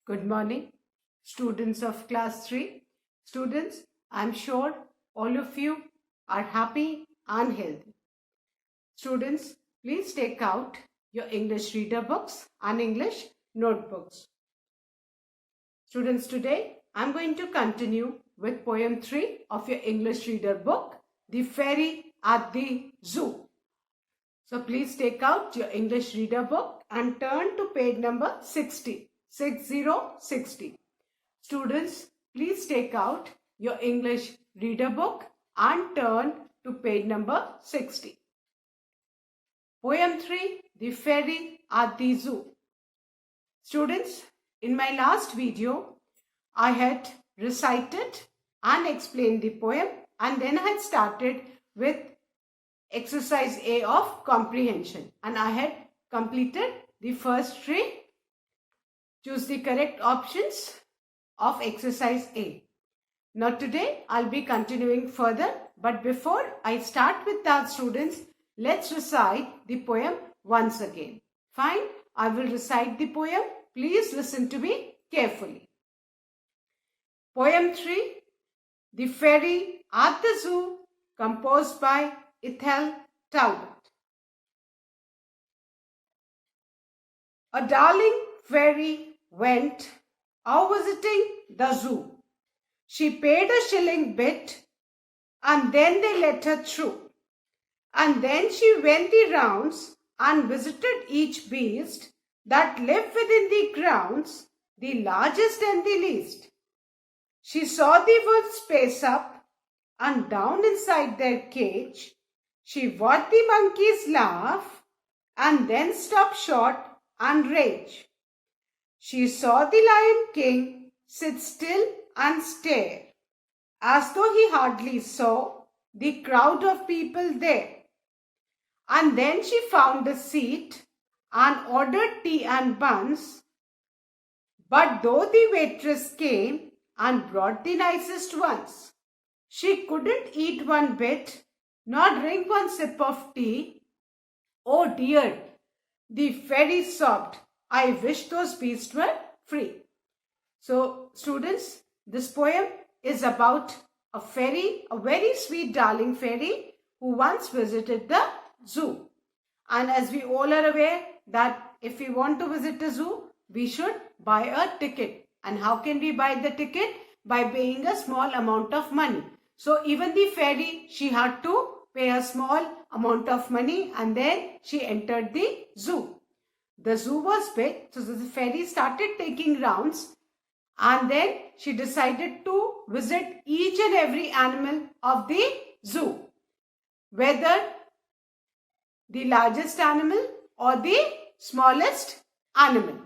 Good morning, students of class 3. Students, I'm sure all of you are happy and healthy. Students, please take out your English reader books and English notebooks. Students, today I'm going to continue with poem 3 of your English reader book, The Fairy at the Zoo. So please take out your English reader book and turn to page number 60. 6060. Students, please take out your English reader book and turn to page number 60. Poem 3, The Fairy at the Zoo. Students, in my last video, I had recited and explained the poem, and then I had started with exercise A of comprehension, and I had completed the first three. Choose the correct options of exercise A. Now today I'll be continuing further, but before I start with that, students, let's recite the poem once again. Fine, I will recite the poem. Please listen to me carefully. Poem 3, The Fairy at the Zoo, composed by Ethel Talbot. A darling fairy went out visiting the zoo. She paid a shilling bit and then they let her through. And then she went the rounds and visited each beast that lived within the grounds, the largest and the least. She saw the wolves pace up and down inside their cage. She watched the monkeys laugh and then stop short and rage. She saw the Lion King sit still and stare, as though he hardly saw the crowd of people there. And then she found a seat and ordered tea and buns. But though the waitress came and brought the nicest ones, she couldn't eat one bit nor drink one sip of tea. Oh dear, the fairy sobbed, I wish those beasts were free. So, students, this poem is about a fairy, a very sweet darling fairy who once visited the zoo. And as we all are aware that if we want to visit a zoo, we should buy a ticket. And how can we buy the ticket? By paying a small amount of money. So even the fairy, she had to pay a small amount of money and then she entered the zoo. The zoo was big, so the fairy started taking rounds and then she decided to visit each and every animal of the zoo, whether the largest animal or the smallest animal.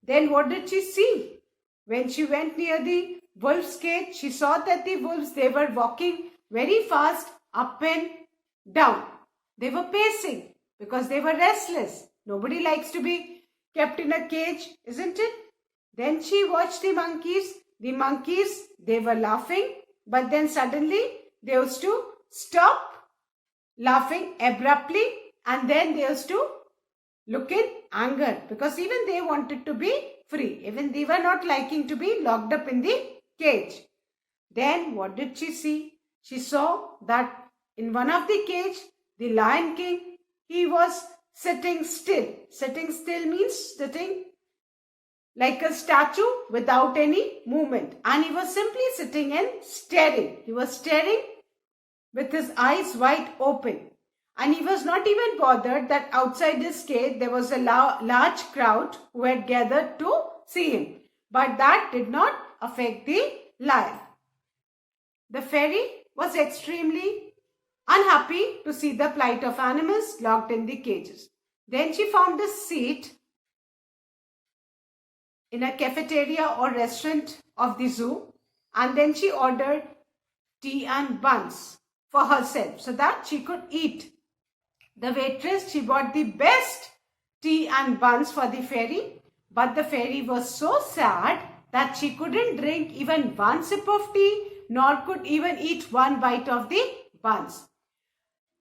Then what did she see? When she went near the wolf's cage, she saw that the wolves, they were walking very fast up and down. They were pacing because they were restless. Nobody likes to be kept in a cage, isn't it? Then she watched the monkeys. The monkeys, they were laughing, but then suddenly they used to stop laughing abruptly and then they used to look in anger because even they wanted to be free. Even they were not liking to be locked up in the cage. Then what did she see? She saw that in one of the cage, the Lion King, he was sitting still. Sitting still means sitting like a statue without any movement. And he was simply sitting and staring. He was staring with his eyes wide open. And he was not even bothered that outside his cage there was a large crowd who had gathered to see him. But that did not affect the lion. The fairy was extremely unhappy to see the plight of animals locked in the cages. Then she found a seat in a cafeteria or restaurant of the zoo and then she ordered tea and buns for herself so that she could eat. The waitress, she bought the best tea and buns for the fairy, but the fairy was so sad that she couldn't drink even one sip of tea nor could even eat one bite of the buns.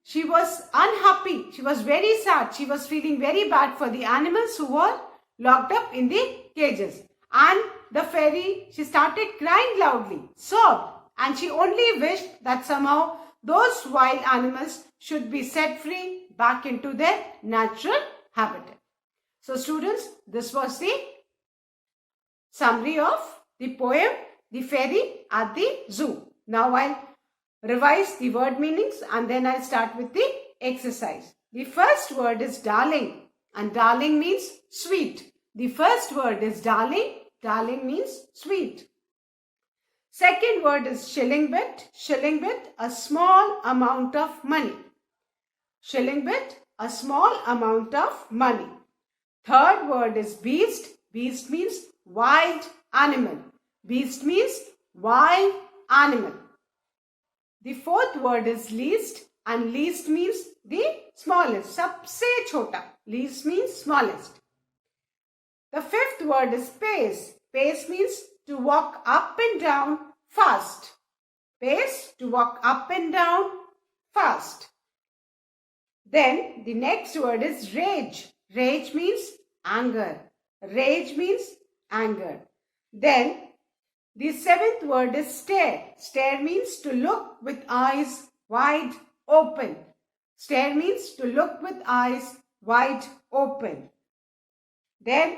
She was unhappy. She was very sad. She was feeling very bad for the animals who were locked up in the cages. And the fairy, she started crying loudly, sobbed, and she only wished that somehow those wild animals should be set free back into their natural habitat. So students, this was the summary of the poem The Fairy at the Zoo. Now I'll revise the word meanings and then I'll start with the exercise. The first word is darling, and darling means sweet. The first word is darling. Darling means sweet. Second word is shilling bit. Shilling bit, a small amount of money. Shilling bit, a small amount of money. Third word is beast. Beast means wild animal. Beast means wild animal. The fourth word is least, and least means the smallest. Sabse chota. Least means smallest. The fifth word is pace. Pace means to walk up and down fast. Pace, to walk up and down fast. Then the next word is rage. Rage means anger. Rage means anger. Then the seventh word is stare. Stare means to look with eyes wide open. Stare means to look with eyes wide open. Then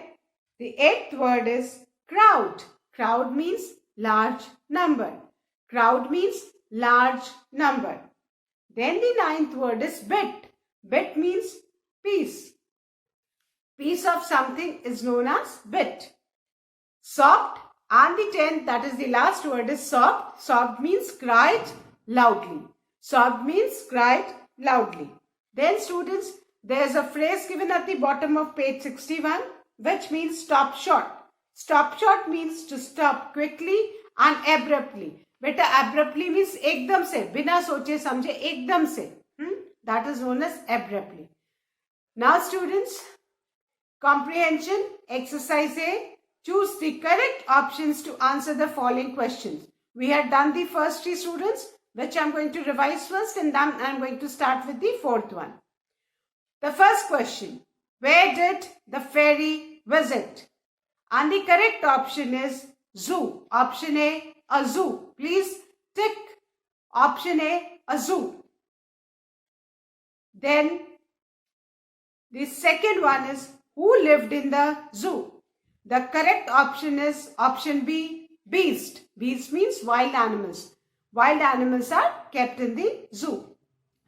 the eighth word is crowd. Crowd means large number. Crowd means large number. Then the ninth word is bit. Bit means piece. Piece of something is known as bit. Sobbed, and the 10th, that is the last word, is sobbed. Sobbed means cried loudly. Sobbed means cried loudly. Then students, there is a phrase given at the bottom of page 61 which means stop short. Stop short means to stop quickly and abruptly. Beta abruptly means ekdam se, bina soche samjhe, ekdam se. That is known as abruptly. Now students, comprehension exercise A. Choose the correct options to answer the following questions. We had done the first three students, which I am going to revise first, and then I am going to start with the fourth one. The first question, where did the fairy visit? And the correct option is zoo. Option A, a zoo. Please tick option A, a zoo. Then the second one is who lived in the zoo? The correct option is option B, beast. Beast means wild animals. Wild animals are kept in the zoo.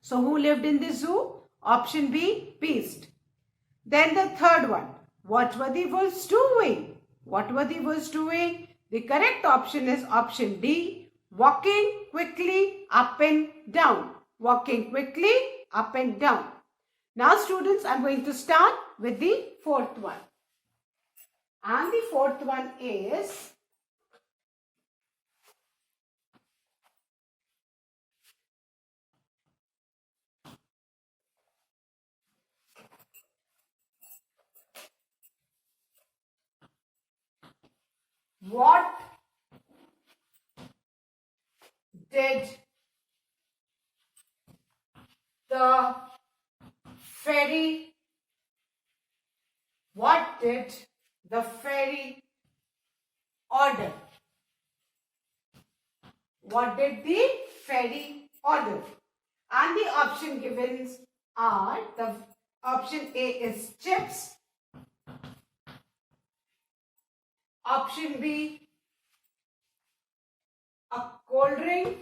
So who lived in the zoo? Option B, beast. Then the third one, what were the wolves doing? What were the wolves doing? The correct option is option D, walking quickly up and down. Walking quickly up and down. Now students, I am going to start with the fourth one. And the fourth one is what did the fairy order? What did the fairy order? And the option given are, the option A is chips, option B a cold drink,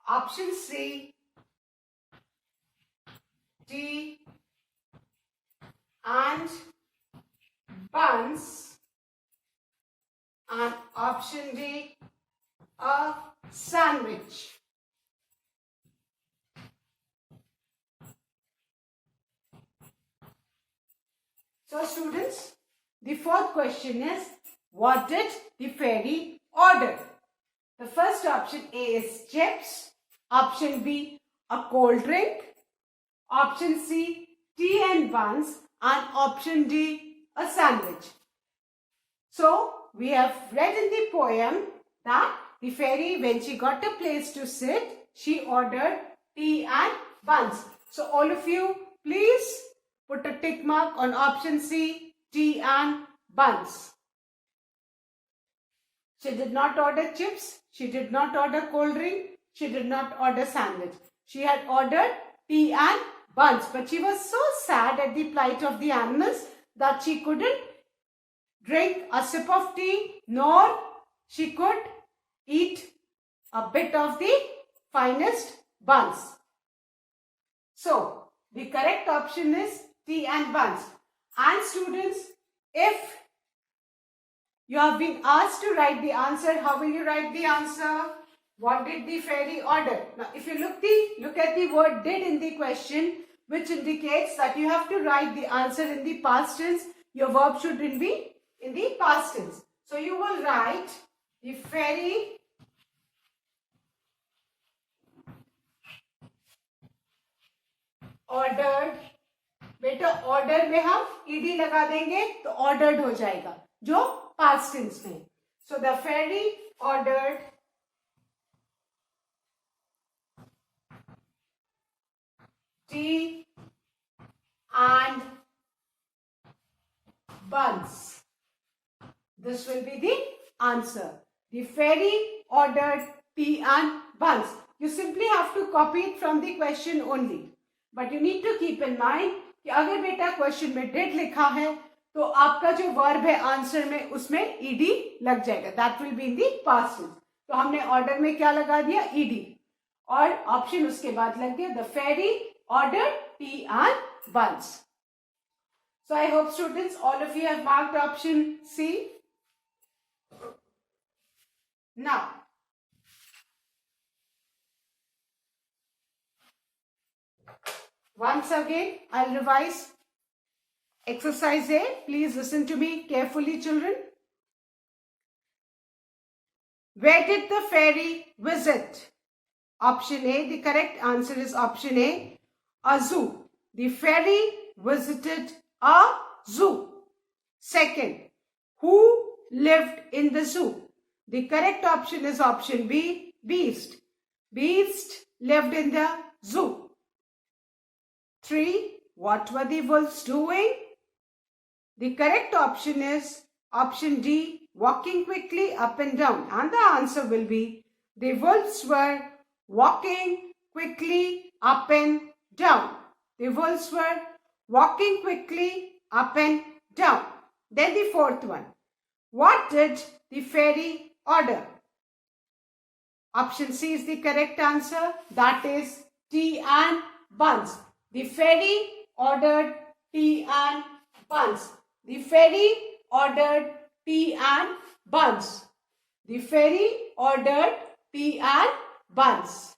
option C tea and buns, and option D a sandwich. So students, the fourth question is, what did the fairy order? The first option A is chips, option B a cold drink, option C tea and buns, and option D a sandwich. So we have read in the poem that the fairy, when she got a place to sit, she ordered tea and buns. So all of you, please put a tick mark on option C, tea and buns. She did not order chips. She did not order cold drink. She did not order sandwich. She had ordered tea and buns. But she was so sad at the plight of the animals that she couldn't drink a sip of tea, nor she could eat a bit of the finest buns. So, the correct option is tea and buns. And students, if you have been asked to write the answer, how will you write the answer? What did the fairy order? Now, if you look at the word did in the question, which indicates that you have to write the answer in the past tense. Your verb should be in the past tense. So, you will write the fairy ordered. बेटा order में हम ED लगा देंगे तो ordered हो जाएगा जो past tense में. So the fairy ordered tea and buns. This will be the answer. The fairy ordered tea and buns. You simply have to copy it from the question only. But you need to keep in mind कि अगर बेटा question में did लिखा है तो आपका जो verb है आंसर में उसमें ईडी लग जाएगा. That will be in the past tense. तो हमने ऑर्डर में क्या लगा दिया? ईडी. और ऑप्शन उसके बाद लग गया the fairy order tea and buns. So I hope students, all of you have marked option C. Now, once again, I'll revise exercise A. Please listen to me carefully, children. Where did the fairy visit? Option A, the correct answer is option A, a zoo. The fairy visited a zoo. Second, who lived in the zoo? The correct option is option B, beast. Beast lived in the zoo. 3. What were the wolves doing? The correct option is option D, walking quickly up and down. And the answer will be the wolves were walking quickly up and down. The wolves were walking quickly up and down. Then the fourth one. What did the fairy order? Option C is the correct answer. That is tea and buns. The fairy ordered tea and buns. The fairy ordered tea and buns. The fairy ordered tea and buns.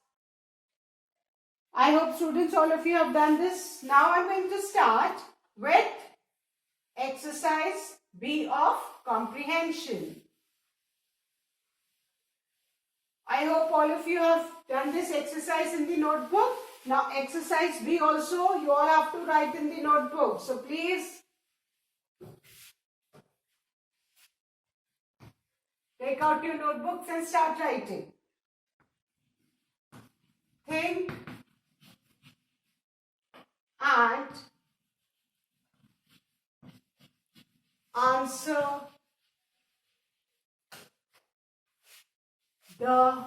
I hope students, all of you have done this. Now I'm going to start with exercise B of comprehension. I hope all of you have done this exercise in the notebook. Now exercise B also you all have to write in the notebook. So please take out your notebooks and start writing. Think and answer the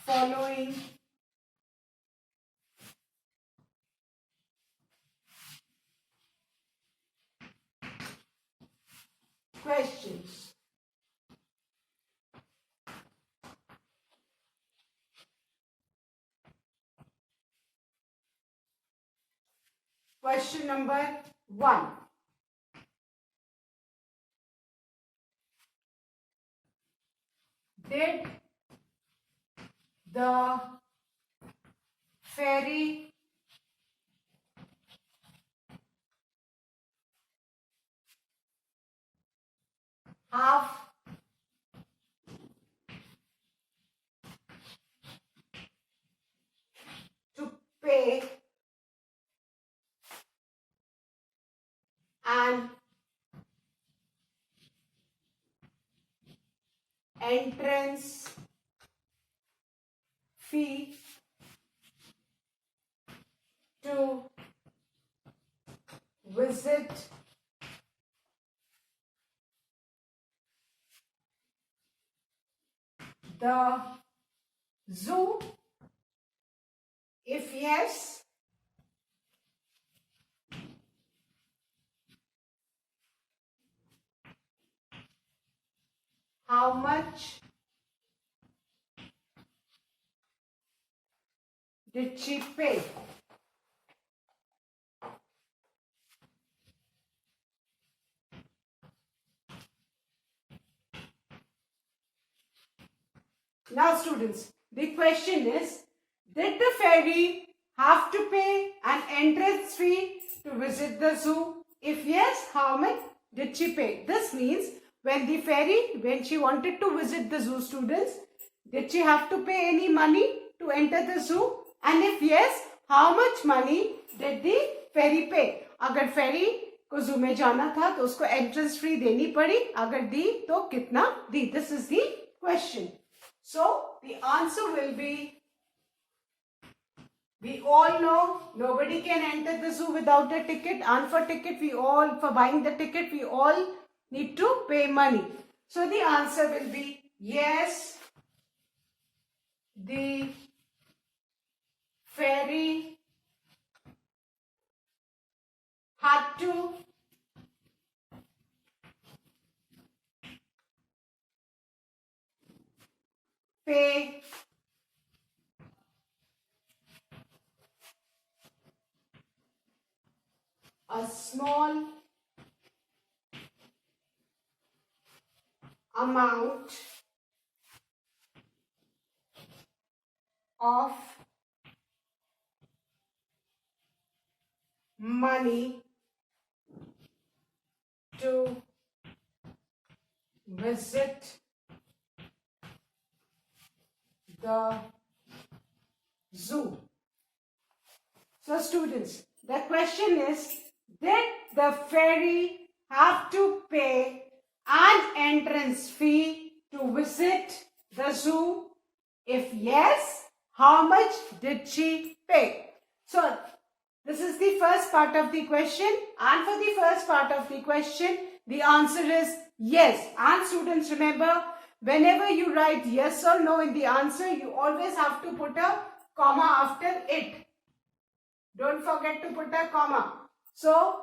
following questions. Question number 1. Did the fairy have to pay an entrance visit the zoo? If yes, how much did she pay? Now students, the question is, did the fairy have to pay an entrance fee to visit the zoo? If yes, how much did she pay? This means when the fairy, when she wanted to visit the zoo, students, did she have to pay any money to enter the zoo? And if yes, how much money did the fairy pay? अगर फेरी को जू में जाना था तो उसको entrance fee देनी पड़ी, अगर दी तो कितना दी? This is the question. So the answer will be, we all know nobody can enter the zoo without a ticket, and for ticket we all, for buying the ticket we all need to pay money. So the answer will be yes, the fairy had to pay a small amount of money to visit the zoo. So students, the question is, did the fairy have to pay an entrance fee to visit the zoo? If yes, how much did she pay? So this is the first part of the question, and for the first part of the question, the answer is yes. And students, remember, whenever you write yes or no in the answer, you always have to put a comma after it. Don't forget to put a comma. So,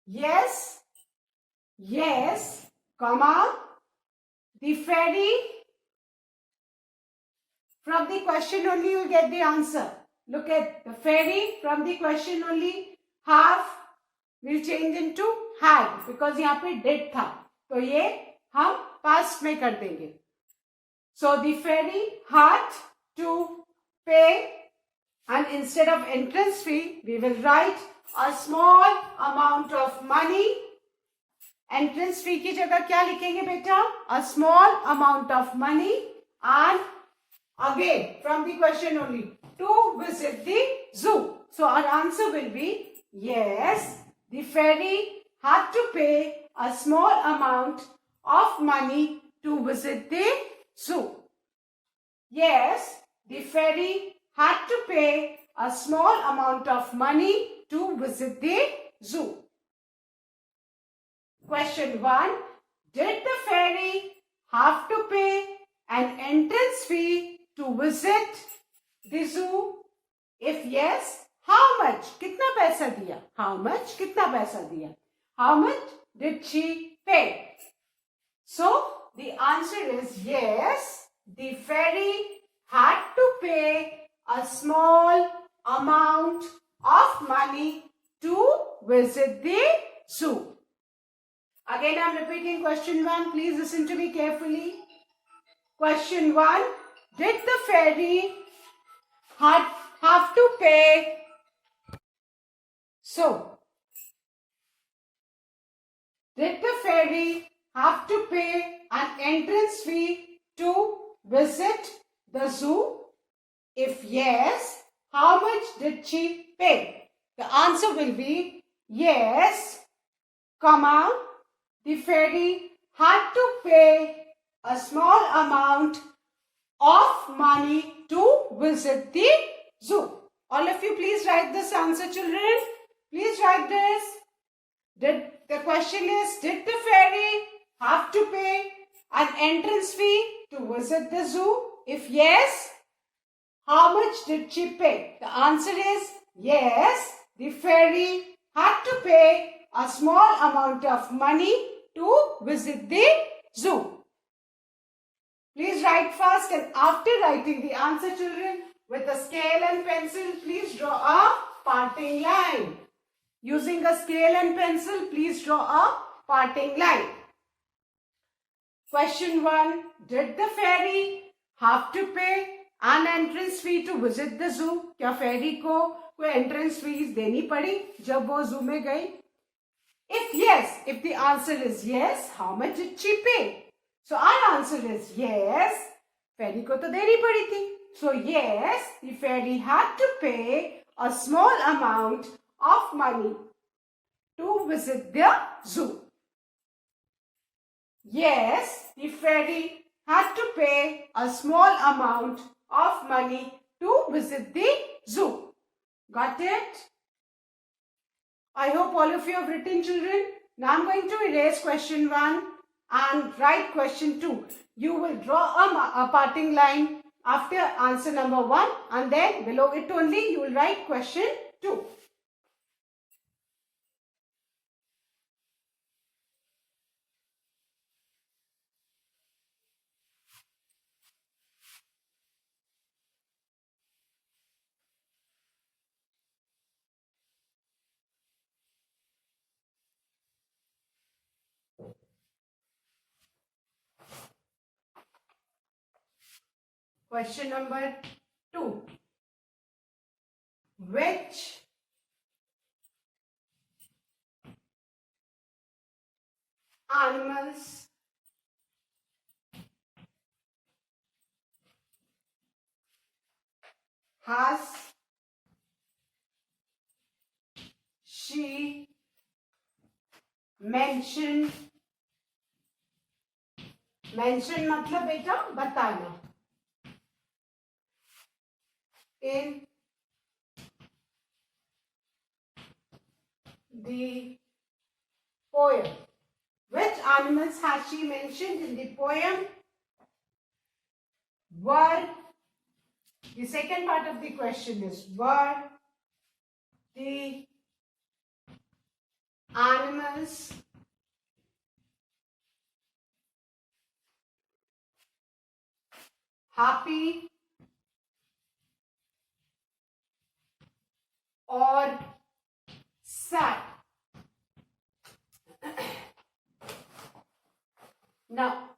yes, yes, comma, the fairy, from the question only you will get the answer. Look at the fairy, from the question only, have will change into had, because यहाँ पे did था, तो ये हम past में कर देंगे. So the fairy had to pay, and instead of entrance fee, we will write a small amount of money. Entrance fee की जगह क्या लिखेंगे बेटा? A small amount of money, and again from the question only, to visit the zoo. So our answer will be yes, the fairy had to pay a small amount of money to visit the zoo. Yes, the fairy had to pay a small amount of money to visit the zoo. Question 1. Did the fairy have to pay an entrance fee to visit the zoo? If yes, how much? कितना पैसा दिया? How much? कितना पैसा दिया? How much did she pay? So the answer is yes, the fairy had to pay a small amount of money to visit the zoo. Again, I am repeating question 1. Please listen to me carefully. Question 1. Did the fairy have to pay? So, did the fairy have to pay an entrance fee to visit the zoo? If yes, how much did she pay? The answer will be yes, comma, the fairy had to pay a small amount of money to visit the zoo. All of you please write this answer, children. Please write this. The question is, did the fairy have to pay an entrance fee to visit the zoo? If yes, how much did she pay? The answer is yes, the fairy had to pay a small amount of money to visit the zoo. Please write fast, and after writing the answer, children, with a scale and pencil, please draw a parting line. Using a scale and pencil, please draw a parting line. Question 1. Did the fairy have to pay an entrance fee to visit the zoo? क्या fairy को कोई entrance fees देनी पड़ी जब वो zoo में गई? If yes, if the answer is yes, how much did she pay? So our answer is yes. Fairy को तो देनी पड़ी थी. So yes, the fairy had to pay a small amount of money to visit the zoo. Yes, the fairy had to pay a small amount of money to visit the zoo. Got it? I hope all of you have written, children. Now I'm going to erase question 1 and write question 2. You will draw a parting line after answer number 1, and then below it only you will write question 2. Question number 2. Which animals has she mentioned? Mention मतलब बेटा बताना. In the poem. Which animals has she mentioned in the poem? Were, the second part of the question is, were the animals happy or sad? Now,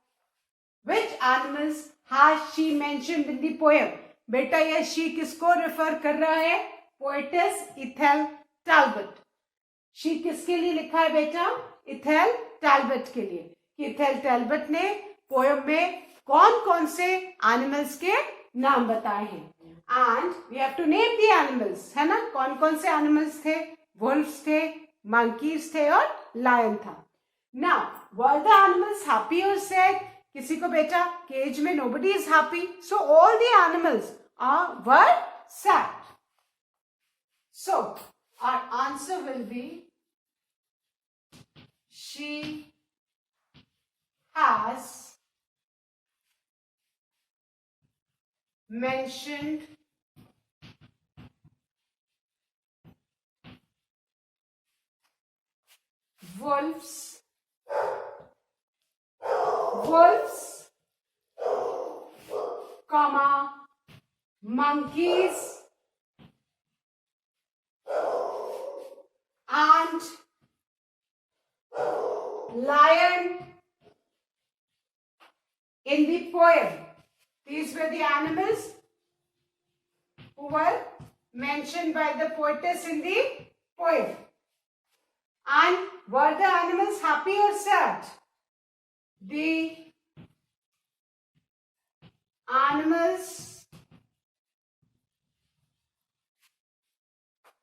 which animals has she mentioned in the poem? बेटा ये she किसको refer कर रहा है? Poetess ethyl टैल्बट. she किसके लिए लिखा है बेटा? इथेल टैल्बट के लिए. कि इथेल टैल्बट ने पोएम में कौन कौन से एनिमल्स के नाम बताए हैं. And we have to name the animals, है ना. कौन कौन से एनिमल्स थे? वुल्फ्स थे, मंकीज थे और लायन था. Now were the animals happy और सैड? किसी को बेटा केज में nobody is happy, so all the animals were sad. So our answer will be she has mentioned wolves, comma, monkeys, and lion in the poem. These were the animals who were mentioned by the poetess in the poem. And were the animals happy or sad? The animals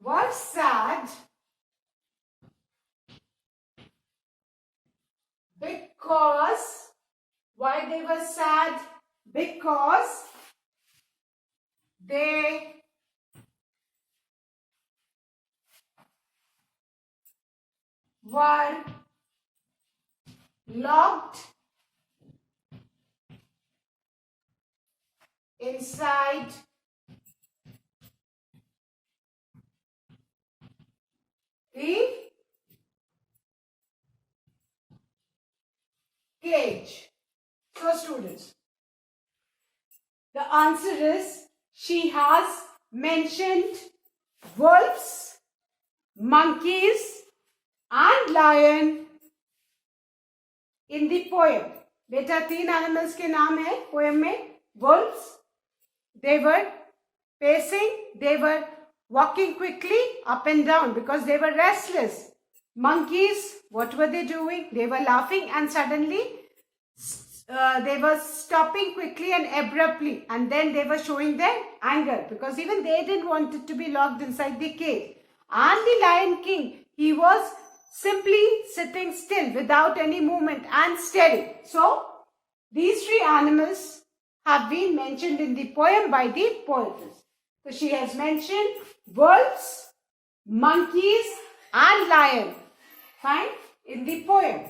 were sad because, why they were sad? Because they were locked inside the cage. So students, the answer is she has mentioned wolves, monkeys and lion in the poem. बेटा 3 animals के नाम है poem में. Wolves, they were pacing, they were walking quickly up and down because they were restless. Monkeys, what were they doing? They were laughing and suddenly they were stopping quickly and abruptly, and then they were showing their anger because even they didn't want it to be locked inside the cage. And the Lion King, he was simply sitting still without any movement and steady. So these 3 animals have been mentioned in the poem by the poetess. So she has mentioned wolves, monkeys and lion. Fine, in the poem.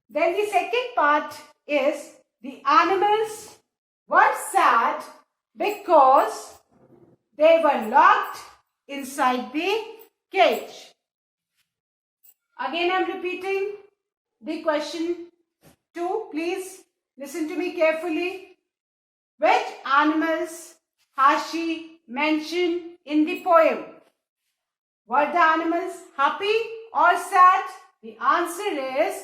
Then the second part is the animals were sad because they were locked inside the cage. Again, I am repeating the question 2. Please listen to me carefully. Which animals has she mentioned in the poem? Were the animals happy or sad? The answer is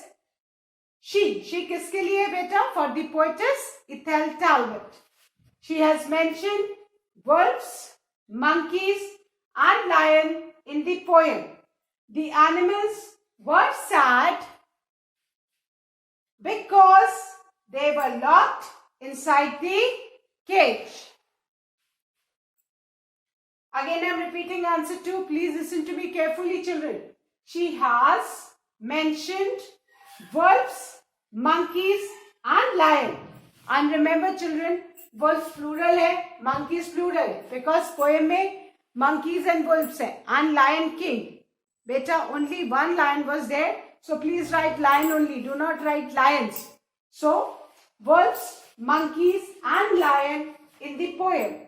she. She किसके लिए बेटा? For the poetess Ethel Talbot. She has mentioned wolves, monkeys and lion in the poem. The animals were sad because they were locked inside the cage. Again, I am repeating answer 2. Please listen to me carefully, children. She has mentioned wolves, monkeys and lion. And remember, children, wolves plural hai, monkeys plural, because poem mein monkeys and wolves hai, and Lion King. Beta, only one lion was there. So please write lion only. Do not write lions. So wolves, monkeys and lion in the poem.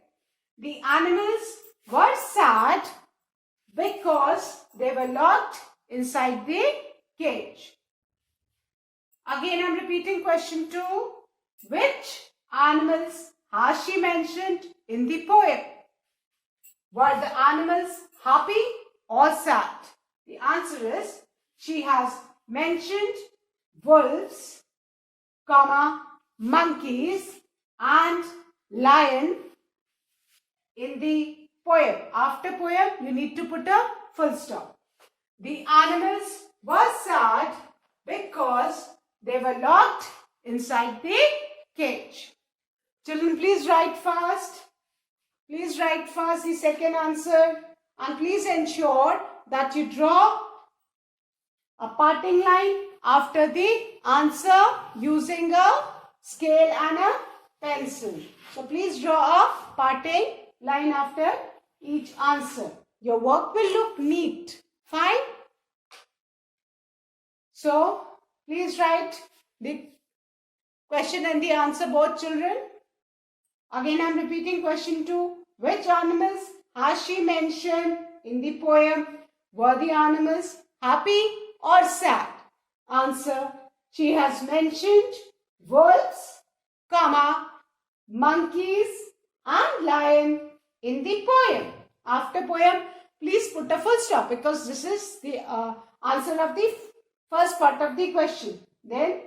The animals were sad because they were locked inside the cage. Again, I am repeating question 2. Which animals has she mentioned in the poem? Were the animals happy or sad? The answer is she has mentioned wolves, monkeys and lion in the poem. After poem, you need to put a full stop. The animals were sad because they were locked inside the cage. Children, please write fast. Please write fast the second answer, and please ensure that you draw a parting line after the answer using a scale and a pencil. So please draw a parting line after each answer. Your work will look neat. Fine? So please write the question and the answer, both children. Again, I am repeating question 2. Which animals has she mentioned in the poem? Were the animals happy or sad? Answer. She has mentioned wolves, monkeys and lion in the poem. After poem, please put a full stop because this is the answer of the first part of the question. Then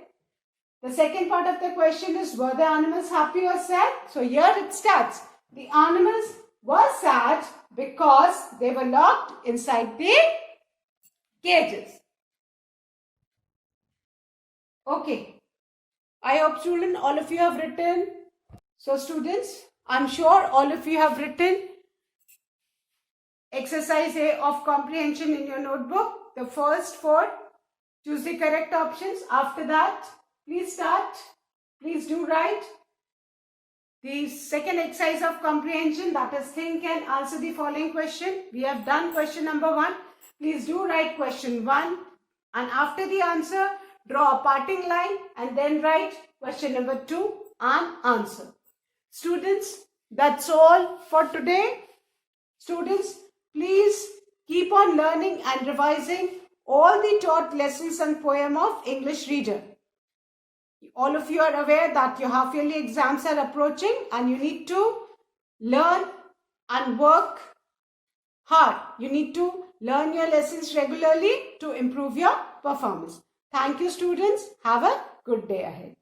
the second part of the question is, were the animals happy or sad? So here it starts. The animals were sad because they were locked inside the cages. Okay. I hope, children, all of you have written. So students, I'm sure all of you have written exercise A of comprehension in your notebook. The first 4, choose the correct options. After that, please start. Please do write. The second exercise of comprehension, that is think and answer the following question. We have done question number 1. Please do write question 1 And after the answer, draw a parting line and then write question number 2 and answer. Students, that's all for today. Students, please keep on learning and revising all the taught lessons and poem of English Reader. All of you are aware that your half-yearly exams are approaching and you need to learn and work hard. You need to learn your lessons regularly to improve your performance. Thank you, students. Have a good day ahead.